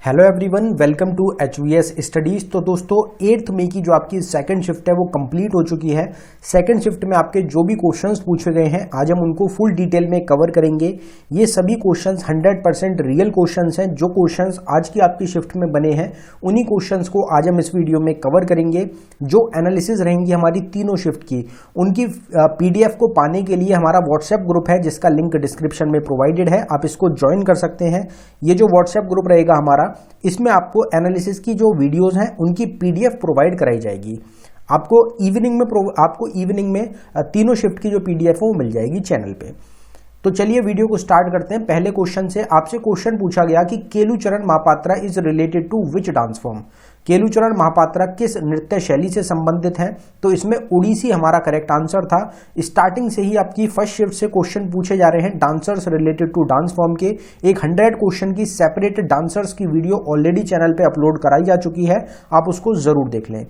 Hello everyone, welcome to HVS studies. तो दोस्तों 8 मई की जो आपकी सेकंड शिफ्ट है वो कंप्लीट हो चुकी है। सेकंड शिफ्ट में आपके जो भी क्वेश्चंस पूछे गए हैं आज हम उनको फुल डिटेल में कवर करेंगे। ये सभी क्वेश्चंस 100% रियल क्वेश्चंस हैं। जो क्वेश्चंस आज की आपकी शिफ्ट में बने हैं उन्हीं क्वेश्चंस को आज हम इस वीडियो में कवर करेंगे। जो एनालिसिस रहेंगी हमारी तीनों शिफ्ट की, उनकी PDF को पाने के लिए हमारा व्हाट्सएप ग्रुप है जिसका लिंक डिस्क्रिप्शन में प्रोवाइडेड है, आप इसको ज्वाइन कर सकते हैं। ये जो व्हाट्सएप ग्रुप रहेगा हमारा, इसमें आपको एनालिसिस की जो वीडियोस हैं उनकी PDF प्रोवाइड कराई जाएगी। आपको इवनिंग में तीनों शिफ्ट की जो PDF है वो मिल जाएगी चैनल पे। तो चलिए वीडियो को स्टार्ट करते हैं। पहले क्वेश्चन से आपसे क्वेश्चन पूछा गया कि Kelucharan Mohapatra is related to which dance form. Kelucharan Mohapatra किस नृत्य शैली से संबंधित है? तो इसमें ओडिसी हमारा करेक्ट आंसर था। स्टार्टिंग से ही आपकी फर्स्ट शिफ्ट से क्वेश्चन पूछे जा रहे हैं dancers related to dance form के। एक 100 क्वेश्चन की सेपरेटेड डांसर्स की वीडियो ऑलरेडी चैनल पे अपलोड कराई जा चुकी है, आप उसको जरूर देख लें।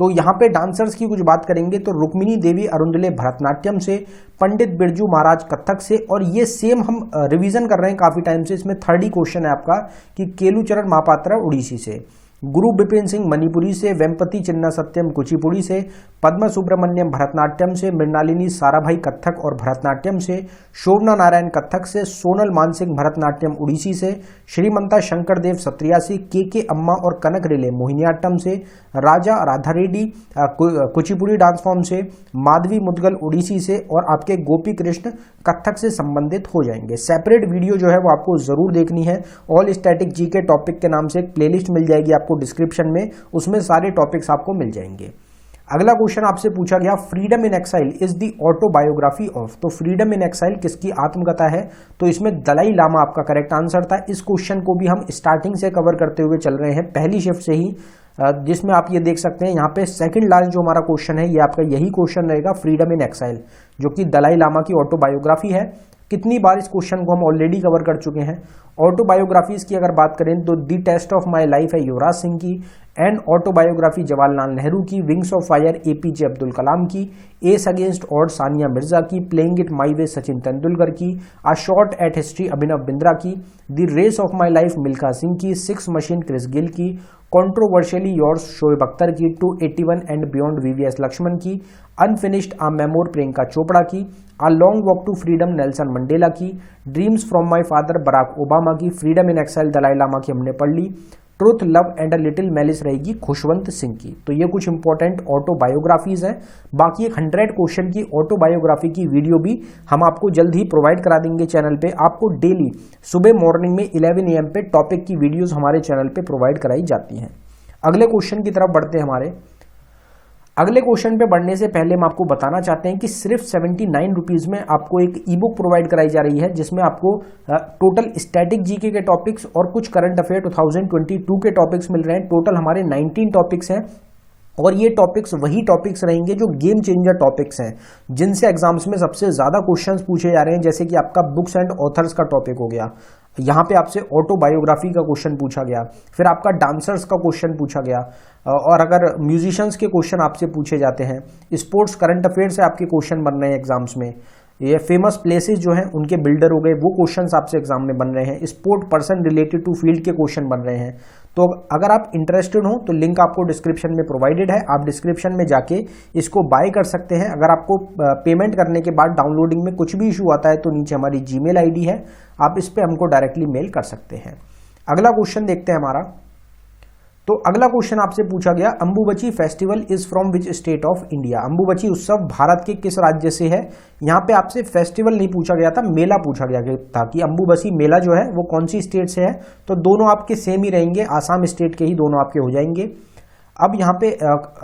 तो यहाँ पे डांसर्स की कुछ बात करेंगे तो रुक्मिणी देवी अरुंदले भरतनाट्यम से, पंडित बिरजू महाराज कथक से, और ये सेम हम रिवीजन कर रहे हैं काफी टाइम से। इसमें थर्ड ही क्वेश्चन है आपका कि केलुचरण महापात्रा उड़ीसी से, गुरु बिपिन सिंह मणिपुरी से, वेम्पति चिन्ना सत्यम कुचिपुड़ी से, पद्म सुब्रमण्यम भरतनाट्यम से, मृणालिनी साराभाई कथक और भरतनाट्यम से, शोभना नारायण कथक से, सोनल मानसिंह भरतनाट्यम उड़ीसी से, श्रीमंता शंकर देव सत्रिया से, के अम्मा और कनक रिले मोहिनीअट्टम से, राजा राधा रेड्डी कुचिपुड़ी डांस फॉर्म से, माधवी मुदगल उड़ीसी से, और आपके गोपी कृष्ण कथक से संबंधित हो जाएंगे। सेपरेट वीडियो जो है वो आपको जरूर देखनी है। ऑल स्टैटिक जी के टॉपिक के नाम से एक प्लेलिस्ट मिल जाएगी आपको डिस्क्रिप्शन में, उसमें सारे टॉपिक्स आपको मिल जाएंगे। अगला क्वेश्चन आपसे पूछा गया freedom in exile is the autobiography of. तो फ्रीडम इन एक्साइल किसकी आत्मकथा है? तो इसमें दलाई लामा आपका करेक्ट आंसर था। इस क्वेश्चन को भी हम स्टार्टिंग से कवर करते हुए चल रहे हैं, पहली शिफ्ट से ही, जिसमें आप ये देख सकते हैं यहाँ पे सेकंड लास्ट जो हमारा क्वेश्चन है ये आपका यही क्वेश्चन रहेगा, फ्रीडम इन एक्साइल, जो कि दलाई लामा की ऑटोबायोग्राफी है। कितनी बार इस क्वेश्चन को हम ऑलरेडी कवर कर चुके हैं। ऑटोबायोग्राफीज की अगर बात करें तो the test of my life है युवराज सिंह की, एंड ऑटोबायोग्राफी जवाहरलाल नेहरू की, wings of fire APJ Abdul Kalam की, ace against odd Sania Mirza की, playing it my way Sachin Tendulkar की, a shot at history Abhinav Bindra की, the race of my life Milkha Singh की, सिक्स मशीन क्रिस गिल की, कंट्रोवर्शियली योर्स शोएब अख्तर की, 281 एंड बियॉन्ड VVS लक्ष्मण की, unfinished a memoir Priyanka Chopra की, a long walk to freedom Nelson Mandela की, dreams from my father Barack Obama की, freedom in exile Dalai Lama की हमने पढ़ ली, truth love and a little malice रहेगी खुशवंत सिंह की। तो ये कुछ इंपॉर्टेंट ऑटोबायोग्राफीज हैं। बाकी एक 100 क्वेश्चन की ऑटोबायोग्राफी की वीडियो भी हम आपको जल्द ही प्रोवाइड करा देंगे चैनल पे। आपको डेली सुबह मॉर्निंग में 11 AM पे टॉपिक की वीडियोस हमारे चैनल पे प्रोवाइड कराई जाती हैं। अगले क्वेश्चन की तरफ बढ़ते हैं। हमारे अगले क्वेश्चन पे बढ़ने से पहले हम आपको बताना चाहते हैं कि सिर्फ 79 रुपीज में आपको एक ई बुक प्रोवाइड कराई जा रही है, जिसमें आपको टोटल स्टैटिक जीके के टॉपिक्स और कुछ करंट अफेयर 2022 के टॉपिक्स मिल रहे हैं। टोटल हमारे 19 टॉपिक्स हैं, और ये टॉपिक्स वही टॉपिक्स रहेंगे जो गेम चेंजर टॉपिक्स हैं, जिनसे एग्जाम्स में सबसे ज्यादा क्वेश्चंस पूछे जा रहे हैं। जैसे कि आपका बुक्स एंड ऑथर्स का टॉपिक हो गया, यहाँ पे आपसे ऑटोबायोग्राफी का क्वेश्चन पूछा गया, फिर आपका डांसर्स का क्वेश्चन पूछा गया, और अगर म्यूजिशियंस के क्वेश्चन आपसे पूछे जाते हैं, स्पोर्ट्स करंट अफेयर से आपके क्वेश्चन बन रहे हैं एग्जाम्स में, ये फेमस प्लेसेस जो हैं उनके बिल्डर हो गए, वो क्वेश्चंस आपसे एग्जाम में बन रहे हैं, sport person related to field के क्वेश्चन बन रहे हैं। तो अगर आप इंटरेस्टेड हो तो लिंक आपको डिस्क्रिप्शन में प्रोवाइडेड है, आप डिस्क्रिप्शन में जाके इसको बाय कर सकते हैं। अगर आपको पेमेंट करने के बाद डाउनलोडिंग में कुछ भी इशू आता है तो नीचे हमारी जीमेल ID है, आप इस पर हमको डायरेक्टली मेल कर सकते हैं। अगला क्वेश्चन देखते हैं हमारा। तो अगला क्वेश्चन आपसे पूछा गया Ambubachi festival is from which state of India. Ambubachi उत्सव भारत के किस राज्य से है? यहाँ पे आपसे फेस्टिवल नहीं पूछा गया था, मेला पूछा गया था कि अंबुबची मेला जो है वो कौन सी स्टेट से है। तो दोनों आपके सेम ही रहेंगे, आसाम स्टेट के ही दोनों आपके हो जाएंगे। अब यहाँ पे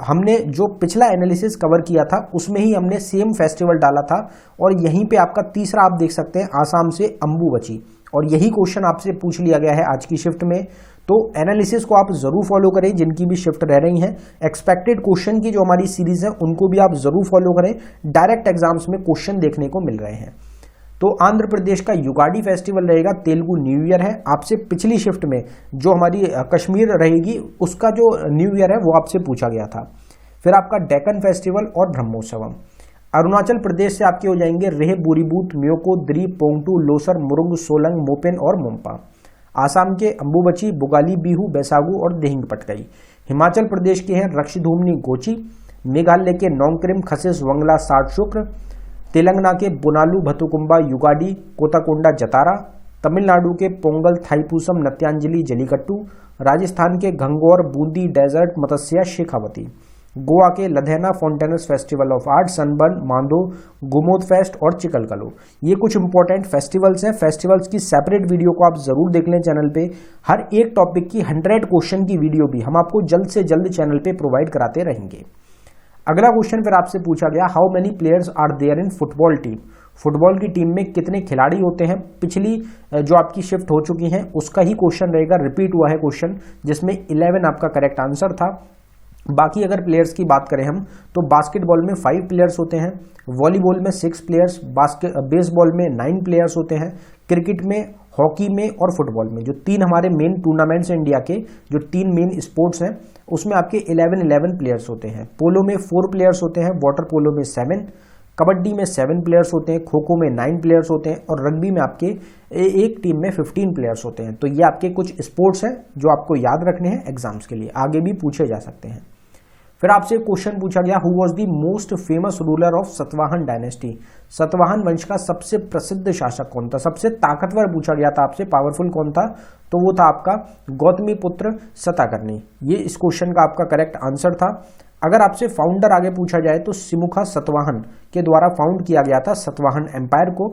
हमने जो पिछला एनालिसिस कवर किया था उसमें ही हमने सेम फेस्टिवल डाला था, और यहीं पे आपका तीसरा आप देख सकते हैं आसाम से अंबुबची, और यही क्वेश्चन आपसे पूछ लिया गया है आज की शिफ्ट में। तो एनालिसिस को आप जरूर फॉलो करें जिनकी भी शिफ्ट रह रही हैं। एक्सपेक्टेड क्वेश्चन की जो हमारी सीरीज है उनको भी आप जरूर फॉलो करें, डायरेक्ट एग्जाम्स में क्वेश्चन देखने को मिल रहे हैं। तो आंध्र प्रदेश का युगाड़ी फेस्टिवल रहेगा, तेलुगु न्यू ईयर है। आपसे पिछली शिफ्ट में जो हमारी कश्मीर रहेगी उसका जो न्यू ईयर है वो आपसे पूछा गया था। फिर आपका डेक्कन फेस्टिवल और ब्रह्मोत्सवम। अरुणाचल प्रदेश से आपके हो जाएंगे रेह, बोरीबूत, म्योको, द्री, पोंगटू, लोसर, मुरुंग, सोलंग, मोपेन और मोम्पा। आसाम के अंबुबची, बुगाली बिहू, बैसागु और देहिंग पटकई। हिमाचल प्रदेश के हैं रक्षधूमनी गोची। मेघालय के नोंगक्रिम, खसिस, वंगला, साठ शुक्र। तेलंगाना के बुनालू, भतुकुंबा, युगाडी, कोताकोंडा, जतारा। तमिलनाडु के पोंगल, थाईपूसम, नत्यांजलि, जलीकट्टू। राजस्थान के घंगोर, बूंदी, डेजर्ट, मत्स्या, शेखावती। गोवा के Ladainha, Fontainhas festival of art, Sunburn, Mando, Ghumot fest और चिकलकलो। ये कुछ इंपॉर्टेंट फेस्टिवल्स हैं। फेस्टिवल्स की सेपरेट वीडियो को आप जरूर देख लें चैनल पे। हर एक टॉपिक की 100 क्वेश्चन की वीडियो भी हम आपको जल्द से जल्द चैनल पे प्रोवाइड कराते रहेंगे। अगला क्वेश्चन फिर आपसे पूछा गया, how many players are there in football team. Football की टीम में कितने खिलाड़ी होते हैं। पिछली जो आपकी शिफ्ट हो चुकी है उसका ही क्वेश्चन रहेगा, रिपीट हुआ है क्वेश्चन, जिसमें 11 आपका करेक्ट आंसर था। बाकी अगर प्लेयर्स की बात करें हम तो बास्केटबॉल में 5 प्लेयर्स होते हैं, वॉलीबॉल में 6 प्लेयर्स, बेसबॉल में 9 प्लेयर्स होते हैं, क्रिकेट में, हॉकी में और फुटबॉल में, जो 3 हमारे मेन टूर्नामेंट्स हैं इंडिया के, जो 3 मेन स्पोर्ट्स हैं, उसमें आपके 11 प्लेयर्स होते हैं। पोलो में 4 प्लेयर्स होते हैं, वाटर पोलो में 7, कबड्डी में 7 प्लेयर्स होते हैं, खो खो में 9 प्लेयर्स होते हैं और रग्बी में आपके एक टीम में 15 प्लेयर्स होते हैं। तो ये आपके कुछ स्पोर्ट्स हैं जो आपको याद रखने हैं एग्जाम्स के लिए, आगे भी पूछे जा सकते हैं। फिर आपसे क्वेश्चन पूछा गया, who was the most famous ruler of Satavahana dynasty. Satavahana वंश का सबसे प्रसिद्ध शासक कौन था, सबसे ताकतवर पूछा गया था आपसे, पावरफुल कौन था, तो वो था आपका गौतमी पुत्र सताकर्णी। ये इस क्वेश्चन का आपका करेक्ट आंसर था। अगर आपसे फाउंडर आगे पूछा जाए तो सिमुखा सतवाहन के द्वारा फाउंड किया गया था सतवाहन एम्पायर को।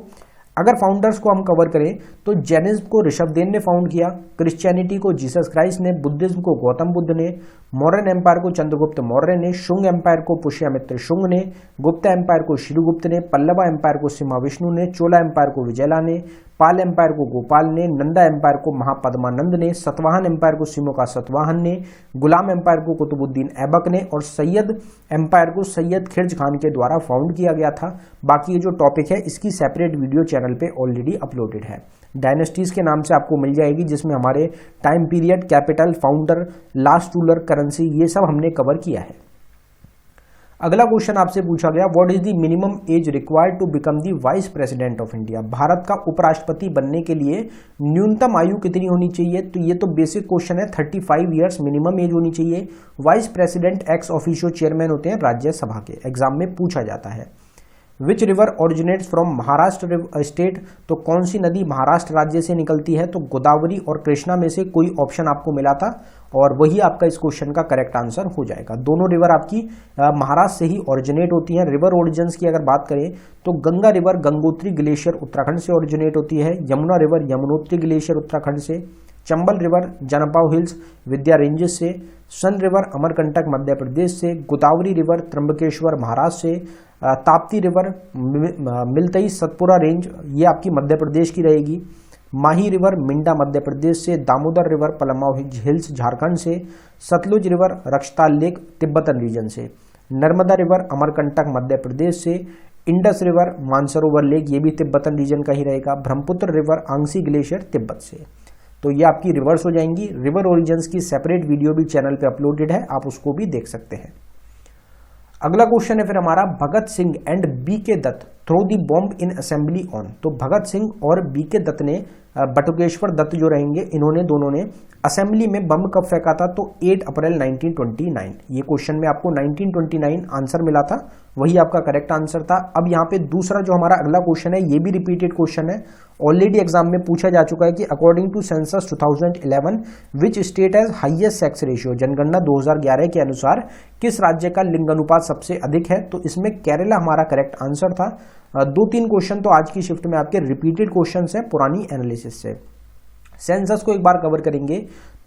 अगर फाउंडर्स को हम कवर करें तो जैनिज्म को ऋषभदेव ने फाउंड किया, क्रिश्चियनिटी को जीसस क्राइस्ट ने, बुद्धिज्म को गौतम बुद्ध ने, मौर्यन एम्पायर को चंद्रगुप्त मौर्य ने, शुंग एम्पायर को पुष्यमित्र शुंग ने, गुप्ता एम्पायर को श्रीगुप्त ने, पल्लवा एम्पायर को सिमा विष्णु ने, चोला एम्पायर को विजयला ने, पाल एम्पायर को गोपाल ने, नंदा एम्पायर को महापद्मानंद ने, सतवाहन एम्पायर को सिमुका सतवाहन ने, गुलाम एम्पायर को कुतुबुद्दीन ऐबक ने और सैयद एम्पायर को सैयद खिलज खान के द्वारा फाउंड किया गया था। बाकी ये जो टॉपिक है इसकी सेपरेट वीडियो चैनल पे ऑलरेडी अपलोडेड है, डायनेस्टीज के नाम से आपको मिल जाएगी, जिसमें हमारे time period, capital, founder, last ruler, currency, ये सब हमने कवर किया है। अगला क्वेश्चन आपसे पूछा गया, what is the minimum age required to become the vice president of India. Bharat का उपराष्ट्रपति बनने के लिए न्यूनतम आयु कितनी होनी चाहिए, तो ये तो बेसिक क्वेश्चन है, 35 ईयर्स मिनिमम एज होनी चाहिए। Vice president ex officio chairman होते हैं राज्यसभा के, एग्जाम में पूछा जाता है। Which river originates from Maharashtra state, तो कौन सी नदी महाराष्ट्र राज्य से निकलती है, तो गोदावरी और कृष्णा में से कोई ऑप्शन आपको मिला था और वही आपका इस क्वेश्चन का करेक्ट आंसर हो जाएगा। दोनों रिवर आपकी महाराष्ट्र से ही ओरिजिनेट होती हैं। रिवर ओरिजिन्स की अगर बात करें तो गंगा रिवर गंगोत्री ग्लेशियर उत्तराखंड से ओरिजिनेट होती है, यमुना रिवर यमुनोत्री ग्लेशियर उत्तराखंड से, चंबल रिवर जनपाव हिल्स विद्या रेंजेस से, सन रिवर अमरकंटक मध्य प्रदेश से, गोदावरी रिवर त्र्यंबकेश्वर महाराष्ट्र से, ताप्ती रिवर मिलतई सतपुरा रेंज ये आपकी मध्य प्रदेश की रहेगी, माही रिवर मिंडा मध्य प्रदेश से, दामोदर रिवर पलमाव हिल्स झारखंड से, Sutlej river Rakshastal lake Tibetan region से, नर्मदा रिवर अमरकंटक मध्य प्रदेश से, इंडस रिवर मानसरोवर लेक ये भी तिब्बतन रीजन का ही रहेगा, ब्रह्मपुत्र रिवर आंगसी ग्लेशियर तिब्बत से। तो ये आपकी रिवर्स हो जाएंगी। रिवर ओरिजिन्स की सेपरेट वीडियो भी चैनल पे अपलोडेड है, आप उसको भी देख सकते हैं। अगला क्वेश्चन है फिर हमारा, Bhagat Singh and B K Dutt throw the bomb in assembly on. तो भगत सिंह और बी के दत्त ने, बटुकेश्वर दत्त जो रहेंगे, इन्होंने दोनों ने असेंबली में बम कब फेंका था, तो 8 अप्रैल 1929। ये क्वेश्चन में आपको 1929 आंसर मिला था, वही आपका करेक्ट आंसर था। अब यहाँ पे दूसरा जो हमारा अगला क्वेश्चन है ये भी रिपीटेड क्वेश्चन है, ऑलरेडी एग्जाम में पूछा जा चुका है कि according to census 2011 which state has highest sex ratio. जनगणना 2011 के अनुसार किस राज्य का लिंग अनुपात सबसे अधिक है, तो इसमें केरला हमारा करेक्ट आंसर था। 2-3 क्वेश्चन तो आज की शिफ्ट में आपके रिपीटेड क्वेश्चंस हैं पुरानी एनालिसिस से। सेंसस को एक बार कवर करेंगे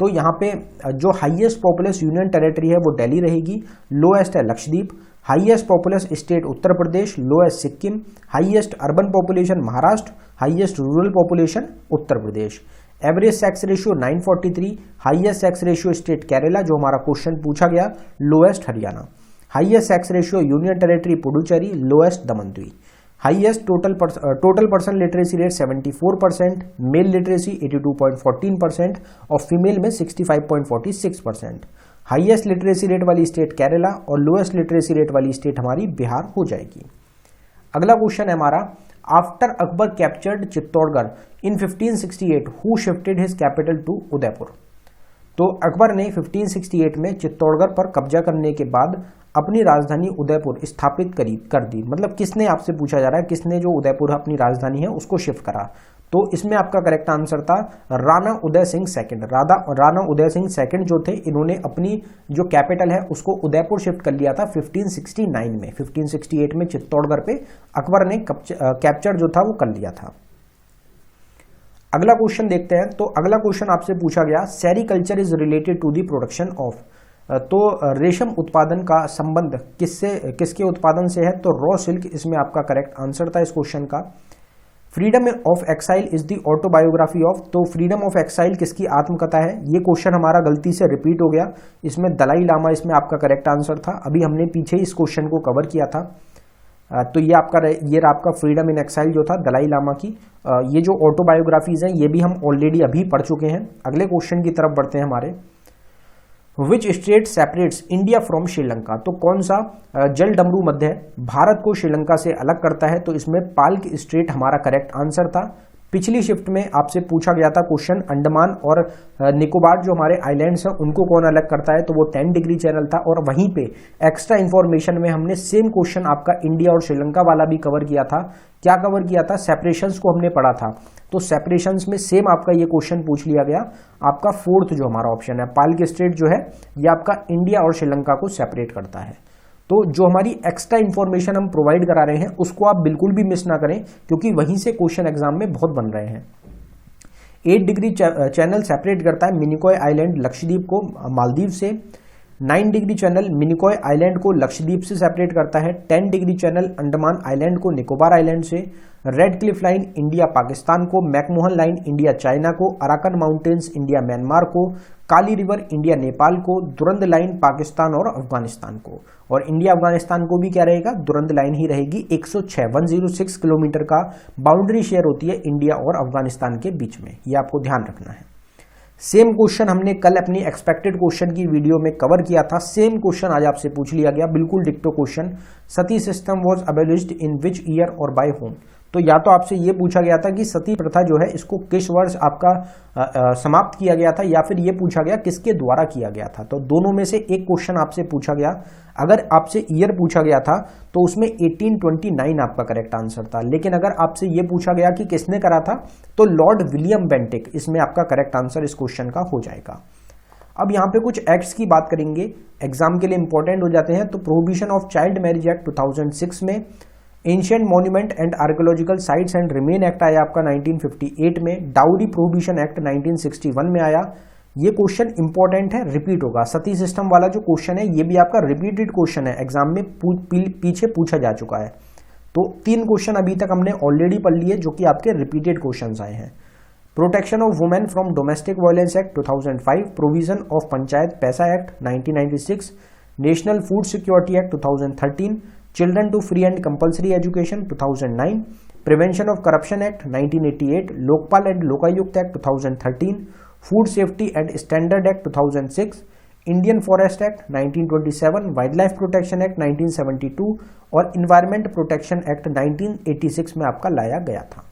तो यहाँ पे जो हाईएस्ट पॉपुलस यूनियन टेरिटरी है वो दिल्ली रहेगी, लोएस्ट है Lakshadweep, highest populous state Uttar Pradesh, lowest Sikkim, highest urban population Maharashtra, highest rural population Uttar Pradesh. Average sex ratio 943, highest sex ratio state Kerala जो हमारा क्वेश्चन पूछा गया, lowest Haryana, highest sex ratio union territory Puducherry, lowest Daman Dweep, highest total person literacy rate 74%, male literacy 82.14% और female में 65.46%। Highest literacy rate वाली state Kerala और lowest literacy rate वाली state हमारी बिहार हो जाएगी। अगला क्वेश्चन है हमारा, after Akbar captured Chittorgarh in 1568 who shifted his capital to Udaipur. तो अकबर ने 1568 में चित्तौड़गढ़ पर कब्जा करने के बाद अपनी राजधानी उदयपुर स्थापित कर दी। मतलब किसने, आपसे पूछा जा रहा है किसने जो उदयपुर अपनी राजधानी है उसको शिफ्ट करा। तो इसमें आपका करेक्ट आंसर था राणा उदय सिंह सेकंड। राणा उदय सिंह सेकंड जो थे, इन्होंने अपनी जो कैपिटल है उसको उदयपुर शिफ्ट कर लिया था 1569 में। 1568 में चित्तौड़गढ़ पे अकबर ने कैप्चर जो था वो कर लिया था। अगला क्वेश्चन देखते हैं। तो अगला क्वेश्चन आपसे पूछा गया, sericulture is related to the production of. तो रेशम उत्पादन का संबंध किसके उत्पादन से है? तो रॉ सिल्क इसमें आपका करेक्ट आंसर था इस क्वेश्चन का। Freedom of exile is the autobiography of. तो फ्रीडम ऑफ एक्साइल किसकी आत्मकथा है? ये क्वेश्चन हमारा गलती से रिपीट हो गया, इसमें दलाई लामा इसमें आपका करेक्ट आंसर था। अभी हमने पीछे इस क्वेश्चन को कवर किया था। तो ये आपका फ्रीडम इन एक्साइल जो था दलाई लामा की। ये जो ऑटोबायोग्राफीज हैं ये भी हम ऑलरेडी अभी पढ़ चुके हैं। अगले क्वेश्चन की तरफ बढ़ते हैं हमारे। Which state separates India from Sri Lanka. तो कौन सा जल डमरू मध्य भारत को श्रीलंका से अलग करता है? तो इसमें पाल्क स्ट्रेट हमारा करेक्ट आंसर था। पिछली शिफ्ट में आपसे पूछा गया था क्वेश्चन, अंडमान और निकोबार जो हमारे आइलैंड्स हैं उनको कौन अलग करता है? तो वो 10 डिग्री चैनल था। और वहीं पे एक्स्ट्रा इंफॉर्मेशन में हमने सेम क्वेश्चन आपका इंडिया और श्रीलंका वाला भी कवर किया था। क्या कवर किया था? सेपरेशंस को हमने पढ़ा था। तो सेपरेशंस में सेम आपका ये क्वेश्चन पूछ लिया गया। आपका फोर्थ जो हमारा ऑप्शन है पाल्क स्ट्रेट जो है ये आपका इंडिया और श्रीलंका को सेपरेट करता है। तो जो हमारी एक्स्ट्रा इंफॉर्मेशन हम प्रोवाइड करा रहे हैं उसको आप बिल्कुल भी मिस ना करें, क्योंकि वहीं से क्वेश्चन एग्जाम में बहुत बन रहे हैं। 8 डिग्री चैनल सेपरेट करता है मिनिकॉय आइलैंड लक्षद्वीप को मालदीव से। 9 डिग्री चैनल मिनिकॉय आइलैंड को लक्षद्वीप से सेपरेट करता है। 10 डिग्री चैनल अंडमान आइलैंड को निकोबार आइलैंड से। Red Cliff line India Pakistan को। मैकमोहन लाइन इंडिया चाइना को। अराकन माउंटेन्स इंडिया म्यांमार को। काली रिवर इंडिया नेपाल को। दुरंद लाइन पाकिस्तान और अफगानिस्तान को। और इंडिया अफगानिस्तान को भी क्या रहेगा? दुरंद लाइन ही रहेगी। 106 किलोमीटर का बाउंड्री शेयर होती है इंडिया और अफगानिस्तान के बीच में, ये आपको ध्यान रखना है। सेम क्वेश्चन हमने कल अपनी एक्सपेक्टेड क्वेश्चन की वीडियो में कवर किया था। सेम क्वेश्चन आज आपसे पूछ लिया गया, बिल्कुल डिक्टो question. Sati system was abolished in which year और बाय होम। तो या तो आपसे ये पूछा गया था कि सती प्रथा जो है इसको किस वर्ष आपका समाप्त किया गया था, या फिर ये पूछा गया किसके द्वारा किया गया था। तो दोनों में से एक क्वेश्चन आपसे पूछा गया। अगर आपसे ईयर पूछा गया था तो उसमें 1829 आपका करेक्ट आंसर था। लेकिन अगर आपसे ये पूछा गया कि किसने करा था तो लॉर्ड विलियम बेंटिक इसमें आपका करेक्ट आंसर इस क्वेश्चन का हो जाएगा। अब यहाँ पे कुछ एक्ट्स की बात करेंगे, एग्जाम के लिए इंपॉर्टेंट हो जाते हैं। तो prohibition of child marriage act 2006 में। Ancient monument and archaeological sites and remain act आया आपका 1958 में। डाउरी प्रोहिबिशन एक्ट 1961 में आया। ये क्वेश्चन इंपॉर्टेंट है, रिपीट होगा। सती सिस्टम वाला जो क्वेश्चन है ये भी आपका रिपीटेड क्वेश्चन है, एग्जाम में पीछे पूछा जा चुका है। तो 3 क्वेश्चन अभी तक हमने ऑलरेडी पढ़ लिए जो कि आपके रिपीटेड क्वेश्चन आए हैं। Protection of women from domestic violence act 2005, provision of panchayat PESA act 1996, national food security act 2013, children to free and compulsory education 2009, prevention of corruption act 1988, Lokpal and Lokayukta act 2013, food safety and standard act 2006, Indian forest act 1927, wild life protection act 1972 और environment protection act 1986 में आपका लाया गया था।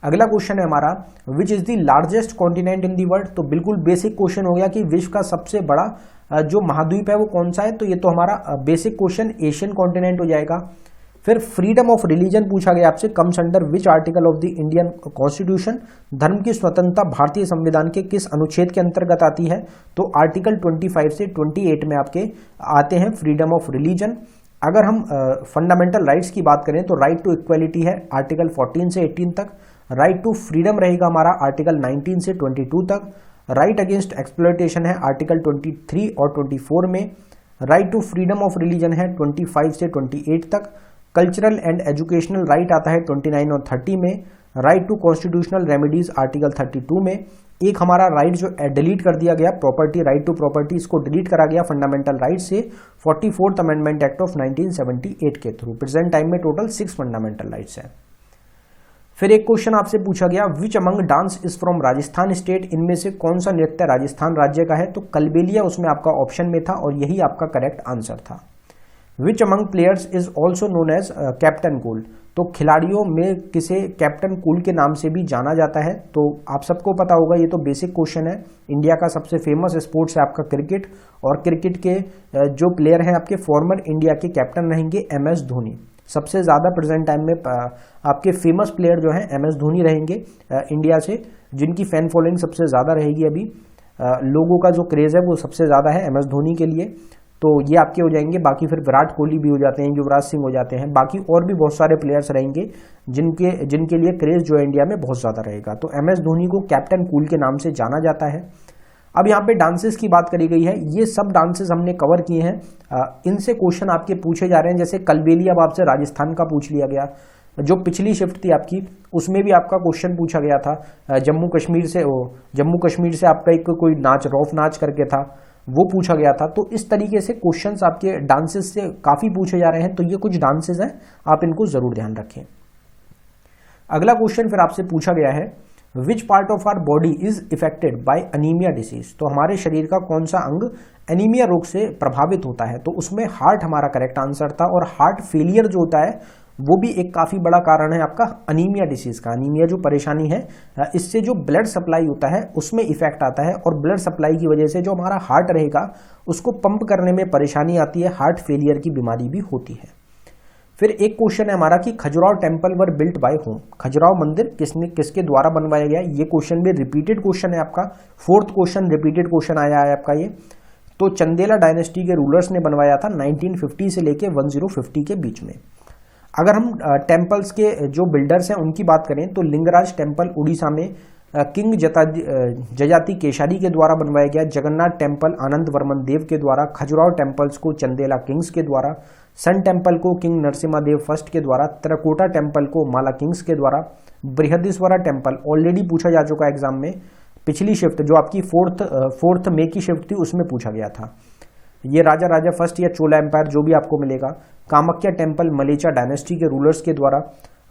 अगला question है हमारा, which is the largest continent in the world. तो बिल्कुल बेसिक क्वेश्चन हो गया कि विश्व का सबसे बड़ा जो महाद्वीप है वो कौन सा है। तो ये तो हमारा बेसिक क्वेश्चन एशियन कॉन्टिनेंट हो जाएगा। फिर फ्रीडम ऑफ रिलीजन पूछा गया आपसे, comes under which article of the Indian constitution. धर्म की स्वतंत्रता भारतीय संविधान के किस अनुच्छेद के अंतर्गत आती है। तो आर्टिकल 25 से 28 में आपके आते हैं फ्रीडम ऑफ रिलीजन। अगर हम फंडामेंटल राइट्स की बात करें तो राइट टू इक्वलिटी है आर्टिकल 14 से 18 तक। राइट टू फ्रीडम रहेगा हमारा आर्टिकल 19 से 22 तक। राइट अगेंस्ट एक्सप्लॉयटेशन है आर्टिकल 23 और 24 में। Right to freedom of religion है 25 से 28 तक। कल्चरल एंड एजुकेशनल राइट आता है 29 और 30 में। Right to constitutional remedies article 32 में। एक हमारा राइट जो डिलीट कर दिया गया प्रॉपर्टी, राइट टू प्रॉपर्टी, इसको डिलीट करा गया फंडामेंटल राइट से 44th अमेंडमेंट एक्ट ऑफ 1978 के थ्रू। प्रेजेंट टाइम में टोटल 6 फंडामेंटल राइट्स है। फिर एक क्वेश्चन आपसे पूछा गया, which among dance is from Rajasthan state. इनमें से कौन सा नृत्य राजस्थान राज्य का है। तो कलबेलिया उसमें आपका ऑप्शन में था और यही आपका करेक्ट आंसर था। Which among players is also known as captain gold. तो खिलाड़ियों में किसे कैप्टन कूल के नाम से भी जाना जाता है? तो आप सबको पता होगा, ये तो बेसिक क्वेश्चन है। इंडिया का सबसे फेमस स्पोर्ट्स है आपका क्रिकेट, और क्रिकेट के जो प्लेयर हैं आपके फॉर्मर इंडिया के कैप्टन रहेंगे MS धोनी। सबसे ज़्यादा प्रेजेंट टाइम में आपके फेमस प्लेयर जो हैं MS धोनी रहेंगे इंडिया से, जिनकी फैन फॉलोइंग सबसे ज़्यादा रहेगी। अभी लोगों का जो क्रेज़ है वो सबसे ज़्यादा है MS धोनी के लिए। तो ये आपके हो जाएंगे। बाकी फिर विराट कोहली भी हो जाते हैं, युवराज सिंह हो जाते हैं, बाकी और भी बहुत सारे प्लेयर्स रहेंगे जिनके लिए क्रेज़ जो है इंडिया में बहुत ज़्यादा रहेगा। तो MS धोनी को कैप्टन कूल के नाम से जाना जाता है। अब यहाँ पे डांसेस की बात करी गई है, ये सब डांसेस हमने कवर किए हैं। इनसे क्वेश्चन आपके पूछे जा रहे हैं, जैसे कलबेलिया अब आपसे राजस्थान का पूछ लिया गया। जो पिछली शिफ्ट थी आपकी, उसमें भी आपका क्वेश्चन पूछा गया था। जम्मू कश्मीर से आपका एक कोई नाच, रौफ नाच करके था, वो पूछा गया था। तो इस तरीके से क्वेश्चंस आपके डांसेस से काफी पूछे जा रहे हैं। तो ये कुछ डांसेस हैं, आप इनको जरूर ध्यान रखें। अगला क्वेश्चन फिर आपसे पूछा गया है, which part of our body is affected by anaemia disease? तो हमारे शरीर का कौन सा अंग एनीमिया रोग से प्रभावित होता है? तो उसमें हार्ट हमारा करेक्ट आंसर था। और हार्ट फेलियर जो होता है वो भी एक काफी बड़ा कारण है आपका अनीमिया डिसीज का। अनीमिया जो परेशानी है, इससे जो ब्लड सप्लाई होता है उसमें इफेक्ट आता है, और ब्लड सप्लाई की वजह से जो हमारा हार्ट रहेगा उसको पंप करने में परेशानी आती है, हार्ट फेलियर की बीमारी भी होती है। फिर एक क्वेश्चन है हमारा कि Khajuraho temple were built by home? Khajuraho मंदिर किसके द्वारा बनवाया गया? ये क्वेश्चन भी रिपीटेड क्वेश्चन है आपका, 4th क्वेश्चन रिपीटेड क्वेश्चन आया है आपका ये। तो चंदेला डायनेस्टी के रूलर्स ने बनवाया था 1950 से लेके 1050 के बीच में। अगर हम टेम्पल्स के जो बिल्डर्स हैं उनकी बात करें तो लिंगराज टेम्पल उड़ीसा में किंग जजाति केशारी के द्वारा बनवाया गया। जगन्नाथ टेम्पल आनंद वर्मन देव के द्वारा। खजुराहो टेम्पल्स को चंदेला किंग्स के द्वारा। सन टेम्पल को किंग नरसिम्हा देव फर्स्ट के द्वारा। त्रकोटा टेम्पल को माला किंग्स के द्वारा। बृहदीश्वरा टेम्पल ऑलरेडी पूछा जा चुका एग्जाम में, पिछली शिफ्ट जो आपकी 4th मई की शिफ्ट थी उसमें पूछा गया था। ये राजा फर्स्ट या चोला एम्पायर जो भी आपको मिलेगा। कामाख्या टेम्पल मलेचा डायनेस्टी के रूलर्स के द्वारा।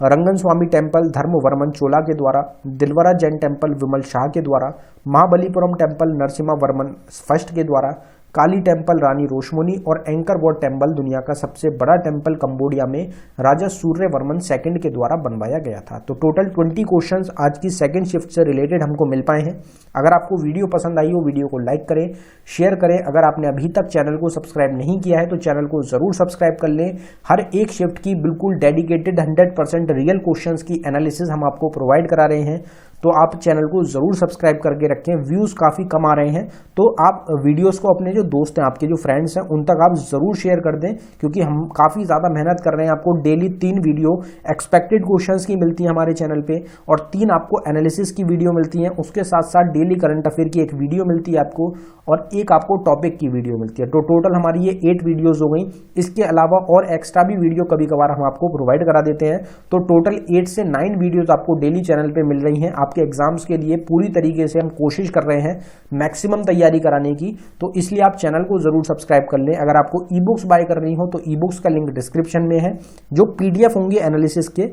रंगन स्वामी टेम्पल धर्मवर्मन चोला के द्वारा। दिलवरा जैन टेम्पल विमल शाह के द्वारा। महाबलीपुरम टेम्पल नरसिम्हा वर्मन फर्स्ट के द्वारा। काली टेम्पल रानी रोशमुनी। और एंकर वॉट टेम्पल दुनिया का सबसे बड़ा टेम्पल कंबोडिया में राजा सूर्यवर्मन सेकंड के द्वारा बनवाया गया था। तो टोटल 20 क्वेश्चंस आज की सेकंड शिफ्ट से रिलेटेड हमको मिल पाए हैं। अगर आपको वीडियो पसंद आई हो, वीडियो को लाइक करें, शेयर करें। अगर आपने अभी तक चैनल को सब्सक्राइब नहीं किया है तो चैनल को जरूर सब्सक्राइब कर लें। हर एक शिफ्ट की बिल्कुल डेडिकेटेड 100% रियल क्वेश्चंस की एनालिसिस हम आपको प्रोवाइड करा रहे हैं, तो आप चैनल को जरूर सब्सक्राइब करके रखें। व्यूज काफी कम आ रहे हैं, तो आप वीडियोस को अपने जो दोस्त हैं, आपके जो फ्रेंड्स हैं, उन तक आप जरूर शेयर कर दें, क्योंकि हम काफी ज्यादा मेहनत कर रहे हैं। आपको डेली 3 वीडियो एक्सपेक्टेड क्वेश्चंस की मिलती है हमारे चैनल पे, और 3 आपको एनालिसिस की वीडियो मिलती है। उसके साथ साथ डेली करंट अफेयर की एक वीडियो मिलती है आपको, और एक आपको टॉपिक की वीडियो मिलती है। तो टोटल हमारी ये 8 वीडियोज हो गई। इसके अलावा और एक्स्ट्रा भी वीडियो कभी कभार हम आपको प्रोवाइड करा देते हैं। तो टोटल 8 से 9 वीडियोज आपको डेली चैनल पे मिल रही हैं। आपके एग्जाम्स के लिए पूरी तरीके से हम कोशिश कर रहे हैं मैक्सिमम तैयारी कराने की, तो इसलिए आप चैनल को जरूर सब्सक्राइब कर लें। अगर आपको ई बुक्स बाय करनी हो तो ई बुक्स का लिंक डिस्क्रिप्शन में है। जो PDF होंगे एनालिसिस के,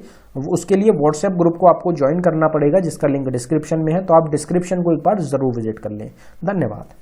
उसके लिए व्हाट्सएप ग्रुप को आपको ज्वाइन करना पड़ेगा, जिसका लिंक डिस्क्रिप्शन में है। तो आप डिस्क्रिप्शन को एक बार जरूर विजिट कर लें। धन्यवाद।